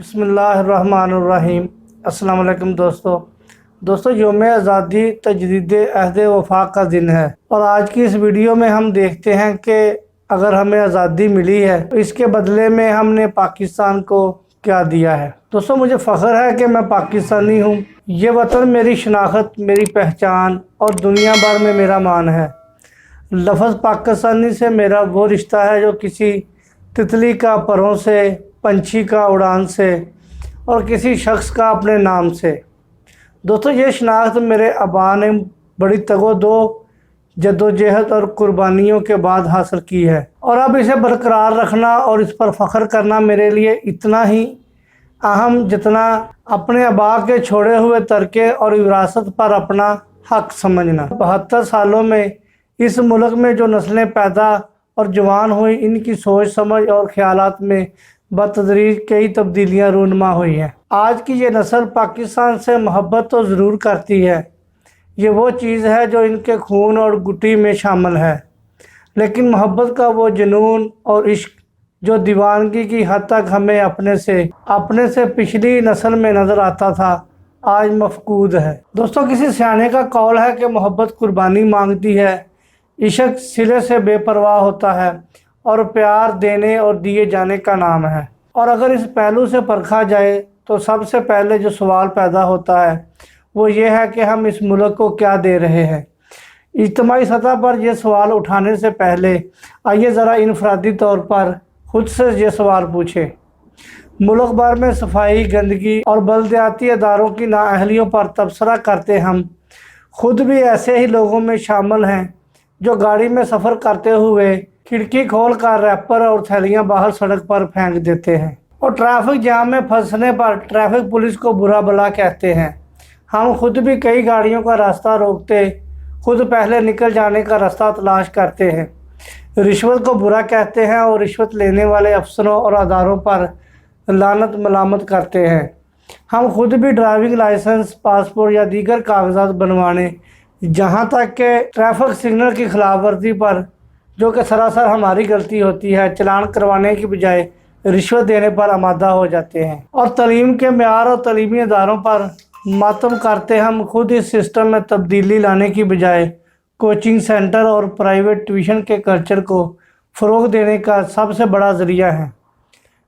बिस्मिल्लाहिर्रहमानिर्रहीम। अस्सलाम वालेकुम दोस्तों यौम आज़ादी तजदीद अहद वफा का दिन है और आज की इस वीडियो में हम देखते हैं कि अगर हमें आज़ादी मिली है तो इसके बदले में हमने पाकिस्तान को क्या दिया है। दोस्तों, मुझे फ़ख्र है कि मैं पाकिस्तानी हूँ। ये वतन मेरी शनाख्त, मेरी पहचान और दुनिया भर में मेरा मान है। लफ्ज़ पाकिस्तानी से मेरा वो रिश्ता है जो किसी तितली का परों से, पंछी का उड़ान से और किसी शख्स का अपने नाम से। दोस्तों, ये शनाख्त मेरे आबा ने बड़ी तगो-दो, जद्दोजहद और कुर्बानियों के बाद हासिल की है और अब इसे बरकरार रखना और इस पर फ़ख्र करना मेरे लिए इतना ही अहम जितना अपने आबा के छोड़े हुए तरके और विरासत पर अपना हक समझना। 72 सालों में इस मुल्क में जो नस्लें पैदा और जवान हुई, इनकी सोच समझ और ख्यालात में बतदरीज कई तब्दीलियाँ रूनुमा हुई हैं। आज की ये नस्ल पाकिस्तान से मोहब्बत तो ज़रूर करती है, ये वो चीज़ है जो इनके खून और गुटी में शामिल है, लेकिन मोहब्बत का वो जुनून और इश्क जो दीवानगी की हद तक हमें अपने से पिछली नस्ल में नज़र आता था, आज मफकूद है। दोस्तों, किसी सियाने का कौल है कि मोहब्बत कुर्बानी मांगती है, इश्क सिले से बेपरवाह होता है और प्यार देने और दिए जाने का नाम है। और अगर इस पहलू से परखा जाए तो सबसे पहले जो सवाल पैदा होता है वो ये है कि हम इस मुल्क को क्या दे रहे हैं। इज्तिमाई सतह पर यह सवाल उठाने से पहले आइए ज़रा इनफरादी तौर पर ख़ुद से ये सवाल पूछें। मुल्क भर में सफाई, गंदगी और बल्दियाती अदारों की नाअहलियों पर तबसरा करते हम खुद भी ऐसे ही लोगों में शामिल हैं जो गाड़ी में सफ़र करते हुए खिड़की खोल कर रैपर और थैलियाँ बाहर सड़क पर फेंक देते हैं और ट्रैफिक जाम में फंसने पर ट्रैफिक पुलिस को बुरा भला कहते हैं। हम खुद भी कई गाड़ियों का रास्ता रोकते खुद पहले निकल जाने का रास्ता तलाश करते हैं, रिश्वत को बुरा कहते हैं और रिश्वत लेने वाले अफसरों और अदारों पर लानत मलामत करते हैं। हम खुद भी ड्राइविंग लाइसेंस, पासपोर्ट या दीगर कागजात बनवाने, जहाँ तक कि ट्रैफिक सिग्नल की खिलाफ वर्जी पर, जो कि सरासर हमारी गलती होती है, चलान करवाने की बजाय रिश्वत देने पर आमादा हो जाते हैं। और तालीम के मेयार और तालीमी इदारों पर मातम करते हम खुद इस सिस्टम में तब्दीली लाने की बजाय कोचिंग सेंटर और प्राइवेट ट्यूशन के कल्चर को फ़रोग़ देने का सबसे बड़ा ज़रिया है।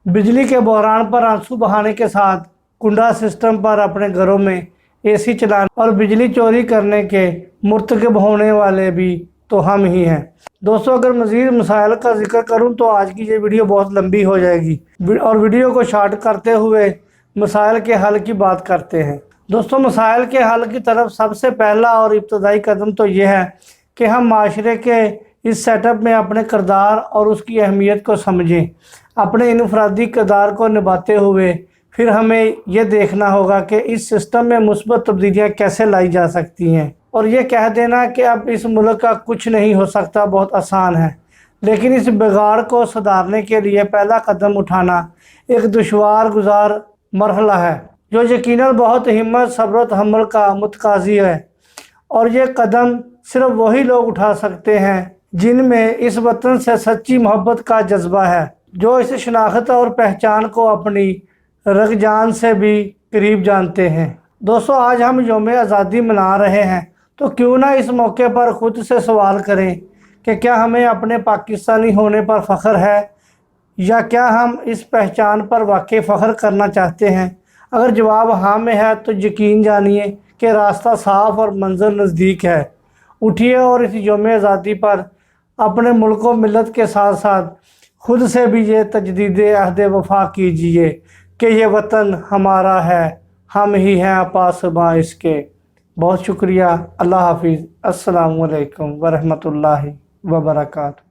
बिजली के बहरान पर आंसू बहाने के साथ कुंडा सिस्टम पर अपने घरों में एसी चलाने और बिजली चोरी करने के मुर्तकब होने वाले भी तो हम ही हैं। दोस्तों, अगर मज़ीद मसाइल का जिक्र करूं तो आज की ये वीडियो बहुत लंबी हो जाएगी और वीडियो को शॉर्ट करते हुए मसाइल के हल की बात करते हैं। दोस्तों, मसाइल के हल की तरफ सबसे पहला और इब्तदाई कदम तो यह है कि हम माशरे के इस सेटअप में अपने किरदार और उसकी अहमियत को समझें। अपने इनफरादी किरदार को निभाते हुए फिर हमें यह देखना होगा कि इस सिस्टम में मुस्बत तब्दीलियाँ कैसे लाई जा सकती हैं। और ये कह देना कि अब इस मुल्क का कुछ नहीं हो सकता बहुत आसान है, लेकिन इस बिगाड़ को सुधारने के लिए पहला कदम उठाना एक दुश्वार गुजार मरहला है जो यकीनन बहुत हिम्मत, सब्र और तहम्मुल का मुतकाज़ी है। और ये कदम सिर्फ वही लोग उठा सकते हैं जिनमें इस वतन से सच्ची मोहब्बत का जज्बा है, जो इस शनाख्त और पहचान को अपनी रगजान से भी करीब जानते हैं। दोस्तों, आज हम यौम आज़ादी मना रहे हैं तो क्यों ना इस मौके पर ख़ुद से सवाल करें कि क्या हमें अपने पाकिस्तानी होने पर फ़ख्र है या क्या हम इस पहचान पर वाकई फ़ख्र करना चाहते हैं। अगर जवाब हाँ में है तो यकीन जानिए कि रास्ता साफ़ और मंज़िल नज़दीक है। उठिए और इस यौम आज़ादी पर अपने मुल्क व मिल्लत के साथ साथ ख़ुद से भी ये तजदीद अहद वफ़ा कीजिए कि ये वतन हमारा है, हम ही हैं पासबां इसके। बहुत शुक्रिया। अल्लाह हाफिज़। अस्सलामु अलैकुम वरहमतुल्लाहि वबरकातुहू।